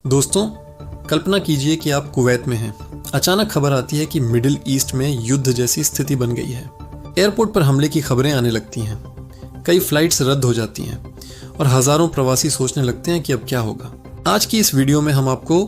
दोस्तों, कल्पना कीजिए कि आप कुवैत में हैं। अचानक खबर आती है कि मिडिल ईस्ट में युद्ध जैसी स्थिति बन गई है। एयरपोर्ट पर हमले की खबरें आने लगती हैं। कई फ्लाइट्स रद्द हो जाती हैं और हजारों प्रवासी सोचने लगते हैं कि अब क्या होगा। आज की इस वीडियो में हम आपको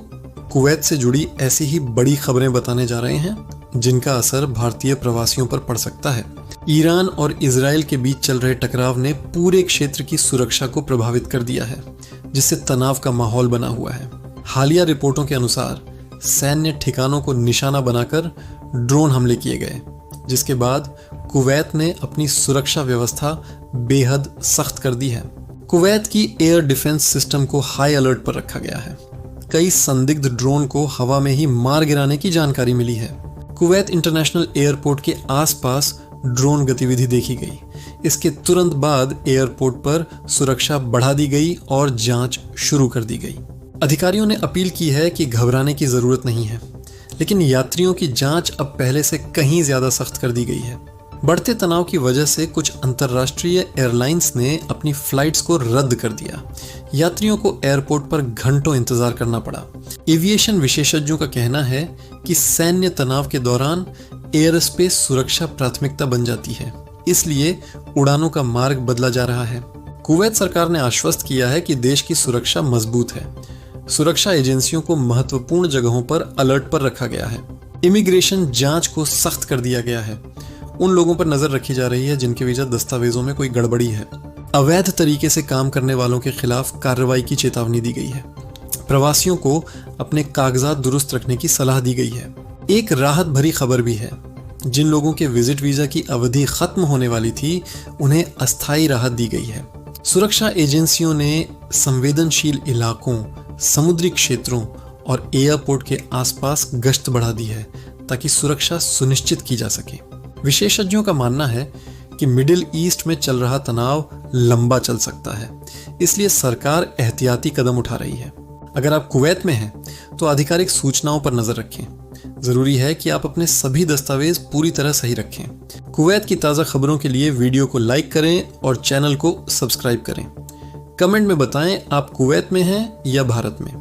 कुवैत से जुड़ी ऐसी ही बड़ी खबरें बताने जा रहे हैं जिनका असर भारतीय प्रवासियों पर पड़ सकता है। ईरान और इजराइल के बीच चल रहे टकराव ने पूरे क्षेत्र की सुरक्षा को प्रभावित कर दिया है, जिससे तनाव का माहौल बना हुआ है। हालिया रिपोर्टों के अनुसार सैन्य ठिकानों को निशाना बनाकर ड्रोन हमले किए गए, जिसके बाद कुवैत ने अपनी सुरक्षा व्यवस्था बेहद सख्त कर दी है। कुवैत की एयर डिफेंस सिस्टम को हाई अलर्ट पर रखा गया है। कई संदिग्ध ड्रोन को हवा में ही मार गिराने की जानकारी मिली है। कुवैत इंटरनेशनल एयरपोर्ट के आसपास ड्रोन गतिविधि देखी गई। इसके तुरंत बाद एयरपोर्ट पर सुरक्षा बढ़ा दी गई और जांच शुरू कर दी गई। अधिकारियों ने अपील की है कि घबराने की जरूरत नहीं है, लेकिन यात्रियों की जांच अब पहले से कहीं ज्यादा सख्त कर दी गई है। बढ़ते तनाव की वजह से कुछ अंतर्राष्ट्रीय एयरलाइंस ने अपनी फ्लाइट्स को रद्द कर दिया। यात्रियों को एयरपोर्ट पर घंटों इंतजार करना पड़ा। एविएशन विशेषज्ञों का कहना है कि सैन्य तनाव के दौरान एयर स्पेस सुरक्षा प्राथमिकता बन जाती है, इसलिए उड़ानों का मार्ग बदला जा रहा है। कुवैत सरकार ने आश्वस्त किया है कि देश की सुरक्षा मजबूत है। सुरक्षा एजेंसियों को महत्वपूर्ण जगहों पर अलर्ट पर रखा गया है। इमिग्रेशन जांच को सख्त कर दिया गया है। उन लोगों पर नजर रखी जा रही है जिनके वीजा दस्तावेजों में कोई गड़बड़ी है। अवैध तरीके से काम करने वालों के खिलाफ कार्रवाई की चेतावनी दी गई है। प्रवासियों को अपने कागजात दुरुस्त रखने की सलाह दी गई है। एक राहत भरी खबर भी है। जिन लोगों के विजिट वीजा की अवधि खत्म होने वाली थी, उन्हें अस्थायी राहत दी गई है। सुरक्षा एजेंसियों ने संवेदनशील इलाकों, समुद्री क्षेत्रों और एयरपोर्ट के आसपास गश्त बढ़ा दी है ताकि सुरक्षा सुनिश्चित की जा सके। विशेषज्ञों का मानना है कि मिडिल ईस्ट में चल रहा तनाव लंबा चल सकता है, इसलिए सरकार एहतियाती कदम उठा रही है। अगर आप कुवैत में हैं तो आधिकारिक सूचनाओं पर नजर रखें। जरूरी है कि आप अपने सभी दस्तावेज पूरी तरह सही रखें। कुवैत की ताज़ा खबरों के लिए वीडियो को लाइक करें और चैनल को सब्सक्राइब करें। कमेंट में बताएं आप कुवैत में हैं या भारत में।